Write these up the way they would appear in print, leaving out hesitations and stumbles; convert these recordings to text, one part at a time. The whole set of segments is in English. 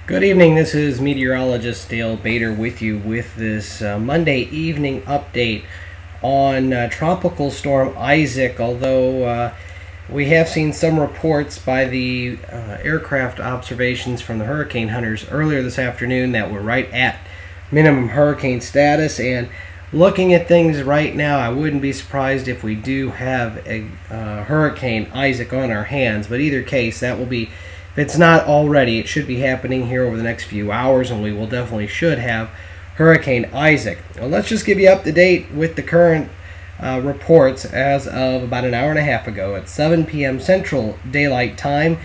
Good evening, this is meteorologist Dale Bader with you with this Monday evening update on Tropical Storm Isaac, although we have seen some reports by the aircraft observations from the hurricane hunters earlier this afternoon that we're right at minimum hurricane status, and looking at things right now, I wouldn't be surprised if we do have a Hurricane Isaac on our hands, but either case, that will be, if it's not already, it should be happening here over the next few hours, and we will definitely should have Hurricane Isaac. Well, let's just give you up to date with the current reports as of about an hour and a half ago at 7 p.m. Central Daylight Time.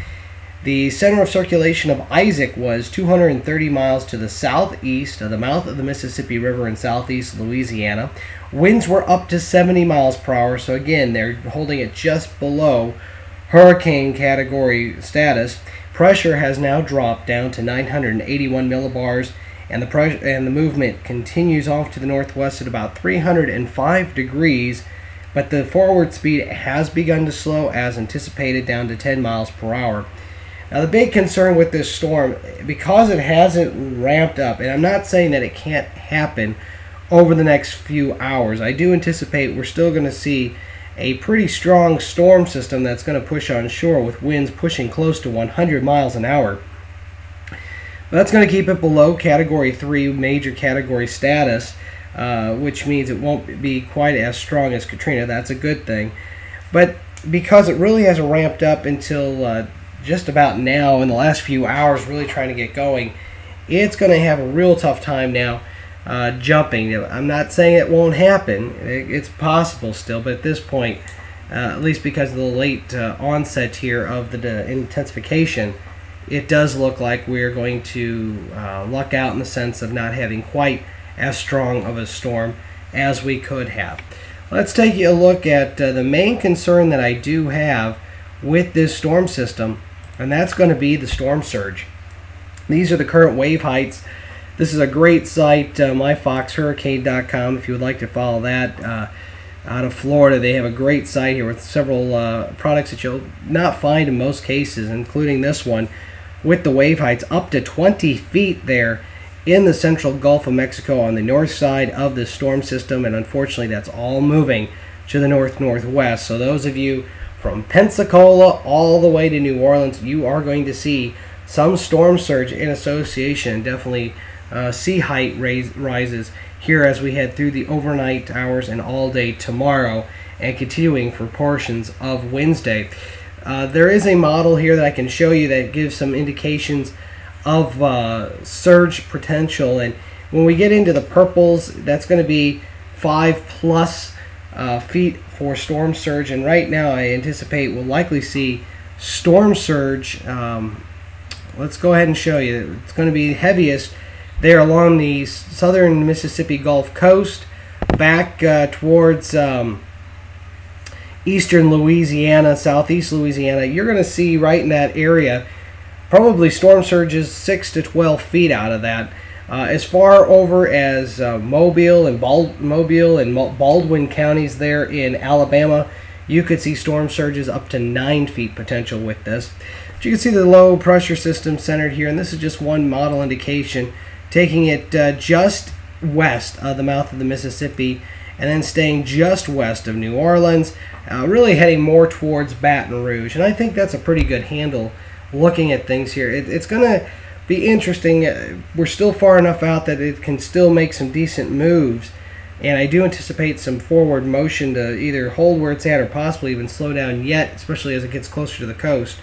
The center of circulation of Isaac was 230 miles to the southeast of the mouth of the Mississippi River in southeast Louisiana. Winds were up to 70 miles per hour, so again, they're holding it just below hurricane category status. Pressure has now dropped down to 981 millibars, and the movement continues off to the northwest at about 305 degrees, but the forward speed has begun to slow as anticipated down to 10 miles per hour. Now, the big concern with this storm, because it hasn't ramped up, and I'm not saying that it can't happen over the next few hours, I do anticipate we're still going to see a pretty strong storm system that's going to push on shore with winds pushing close to 100 miles an hour. But that's going to keep it below Category 3 major category status, which means it won't be quite as strong as Katrina. That's a good thing. But because it really hasn't ramped up until just about now, in the last few hours, really trying to get going, it's going to have a real tough time now jumping. I'm not saying it won't happen. It's possible still, but at this point, at least because of the late onset here of the intensification, it does look like we're going to luck out in the sense of not having quite as strong of a storm as we could have. Let's take a look at the main concern that I do have with this storm system, and that's going to be the storm surge. These are the current wave heights. This is a great site, myfoxhurricane.com, if you would like to follow that. Out of Florida, they have a great site here with several products that you'll not find in most cases, including this one, with the wave heights up to 20 feet there in the central Gulf of Mexico on the north side of the storm system, and unfortunately that's all moving to the north-northwest. So those of you from Pensacola all the way to New Orleans, you are going to see some storm surge in association, definitely sea height rises here as we head through the overnight hours and all day tomorrow, and continuing for portions of Wednesday. There is a model here that I can show you that gives some indications of surge potential, and when we get into the purples, that's going to be 5+ feet for storm surge, and right now I anticipate we'll likely see storm surge. Let's go ahead and show you. It's going to be heaviest there along the southern Mississippi Gulf Coast, back towards eastern Louisiana, southeast Louisiana. You're going to see right in that area probably storm surges 6 to 12 feet out of that. As far over as Mobile and Baldwin counties there in Alabama, you could see storm surges up to 9 feet potential with this. But you can see the low pressure system centered here, and this is just one model indication, taking it just west of the mouth of the Mississippi and then staying just west of New Orleans, really heading more towards Baton Rouge. And I think that's a pretty good handle looking at things here. It's going to be interesting. We're still far enough out that it can still make some decent moves, and I do anticipate some forward motion to either hold where it's at or possibly even slow down yet, especially as it gets closer to the coast.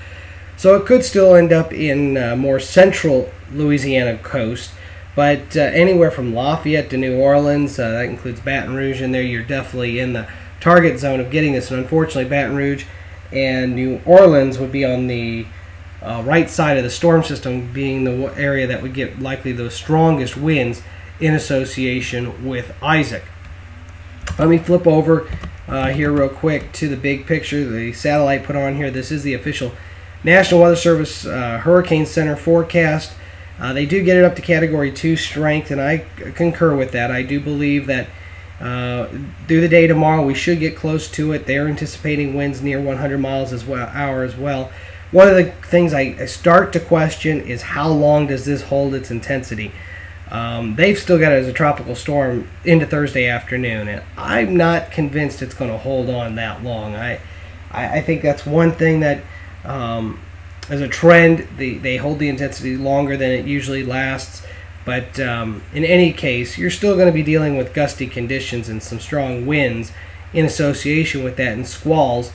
So it could still end up in more central Louisiana coast, but anywhere from Lafayette to New Orleans, that includes Baton Rouge in there, you're definitely in the target zone of getting this. And unfortunately, Baton Rouge and New Orleans would be on the right side of the storm system, being the area that would get likely the strongest winds in association with Isaac. Let me flip over here real quick to the big picture, the satellite put on here. This is the official National Weather Service Hurricane Center forecast. They do get it up to Category 2 strength, and I concur with that. I do believe that through the day tomorrow we should get close to it. They're anticipating winds near 100 miles an hour as well. one of the things I start to question is how long does this hold its intensity. They've still got it as a tropical storm into Thursday afternoon, and I'm not convinced it's going to hold on that long. I think that's one thing that, as a trend, they hold the intensity longer than it usually lasts. But in any case, you're still going to be dealing with gusty conditions and some strong winds in association with that, and squalls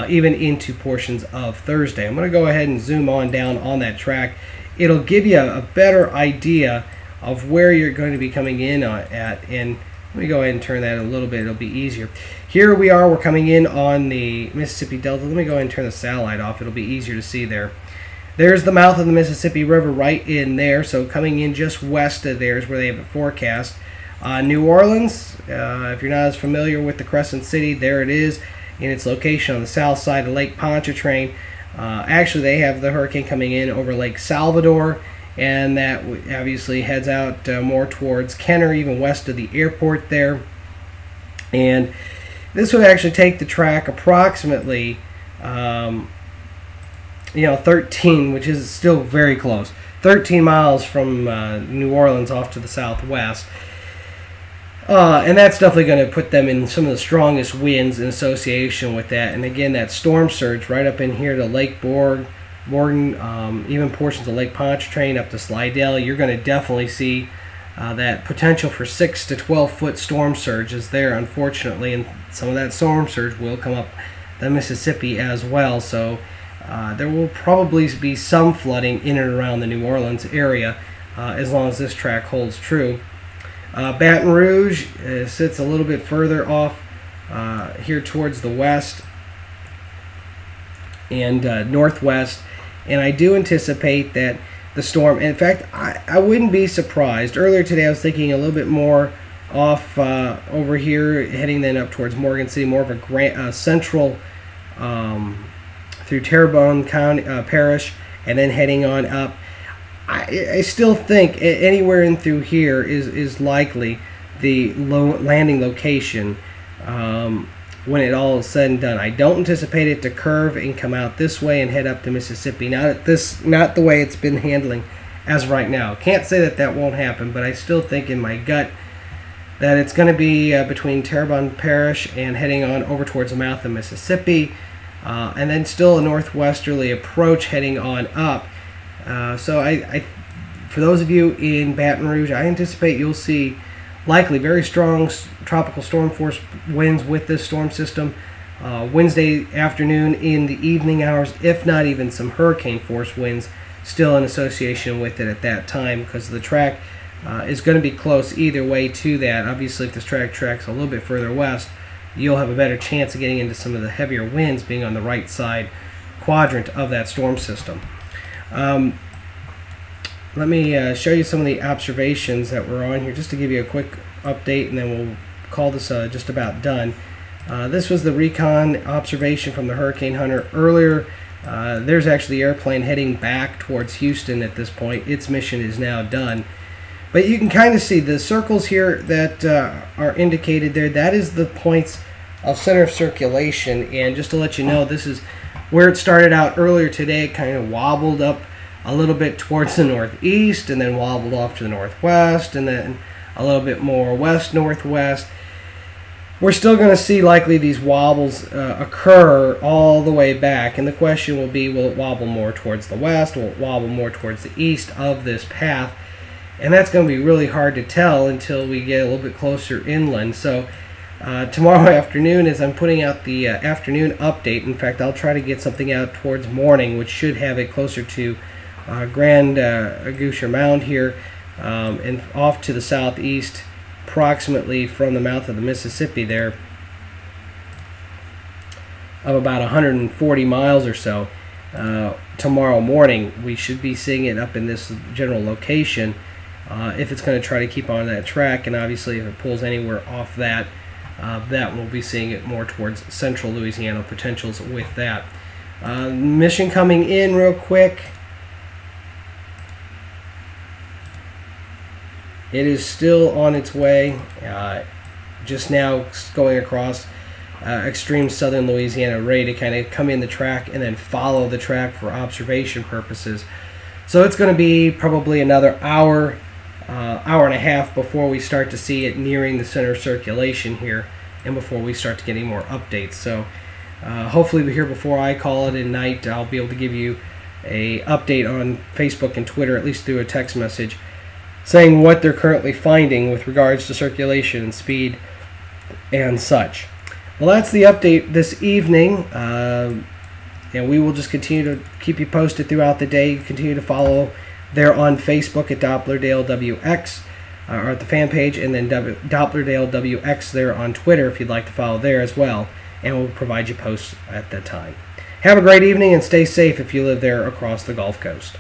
even into portions of Thursday. I'm going to go ahead and zoom on down on that track. It'll give you a better idea of where you're going to be coming in at. And let me go ahead and turn that a little bit. It'll be easier. Here we are. We're coming in on the Mississippi Delta. Let me go ahead and turn the satellite off. It'll be easier to see there. There's the mouth of the Mississippi River right in there. So coming in just west of there is where they have it forecast. New Orleans, if you're not as familiar with the Crescent City, there it is in its location on the south side of Lake Pontchartrain. Actually, they have the hurricane coming in over Lake Salvador, and that obviously heads out more towards Kenner, even west of the airport there. And this would actually take the track approximately 13, which is still very close, 13 miles from New Orleans off to the southwest. And that's definitely going to put them in some of the strongest winds in association with that. And again, that storm surge right up in here to Lake Borden, even portions of Lake Pontchartrain up to Slidell. You're going to definitely see that potential for 6 to 12 foot storm surge is there, unfortunately. And some of that storm surge will come up the Mississippi as well. So there will probably be some flooding in and around the New Orleans area as long as this track holds true. Baton Rouge sits a little bit further off here towards the west and northwest, and I do anticipate that the storm, in fact, I wouldn't be surprised. Earlier today I was thinking a little bit more off over here, heading then up towards Morgan City, more of a central through Terrebonne County Parish, and then heading on up. I still think anywhere in through here is likely the landing location when it all is said and done. I don't anticipate it to curve and come out this way and head up to Mississippi. Not the way it's been handling as of right now. Can't say that won't happen, but I still think in my gut that it's going to be between Terrebonne Parish and heading on over towards the mouth of Mississippi, and then still a northwesterly approach heading on up. So for those of you in Baton Rouge, I anticipate you'll see likely very strong tropical storm force winds with this storm system Wednesday afternoon in the evening hours, if not even some hurricane force winds still in association with it at that time, because the track is going to be close either way to that. Obviously, if this track tracks a little bit further west, you'll have a better chance of getting into some of the heavier winds being on the right side quadrant of that storm system. Let me show you some of the observations that were on here just to give you a quick update, and then we'll call this just about done. This was the recon observation from the Hurricane Hunter earlier. There's actually the airplane heading back towards Houston at this point. Its mission is now done. But you can kind of see the circles here that are indicated there. That is the points of center of circulation. And just to let you know, this is where it started out earlier today. It kind of wobbled up a little bit towards the northeast, and then wobbled off to the northwest, and then a little bit more west-northwest. We're still going to see likely these wobbles occur all the way back, and the question will be, will it wobble more towards the west, will it wobble more towards the east of this path? And that's going to be really hard to tell until we get a little bit closer inland. So tomorrow afternoon, as I'm putting out the afternoon update, in fact, I'll try to get something out towards morning, which should have it closer to Grand Goucher Mound here, and off to the southeast, approximately from the mouth of the Mississippi there, of about 140 miles or so. Tomorrow morning, we should be seeing it up in this general location if it's going to try to keep on that track, and obviously if it pulls anywhere off that, that we'll be seeing it more towards central Louisiana potentials with that. Mission coming in real quick. It is still on its way, just now going across extreme southern Louisiana, ready to kind of come in the track and then follow the track for observation purposes. So it's going to be probably another hour and a half before we start to see it nearing the center circulation here, and before we start to get any more updates. So hopefully here before I call it at night, I'll be able to give you a update on Facebook and Twitter, at least through a text message, saying what they're currently finding with regards to circulation and speed and such. Well, that's the update this evening. And we will just continue to keep you posted throughout the day. Continue to follow there on Facebook at Doppler WX, or at the fan page, and then Doppler WX there on Twitter if you'd like to follow there as well. And we'll provide you posts at that time. Have a great evening and stay safe if you live there across the Gulf Coast.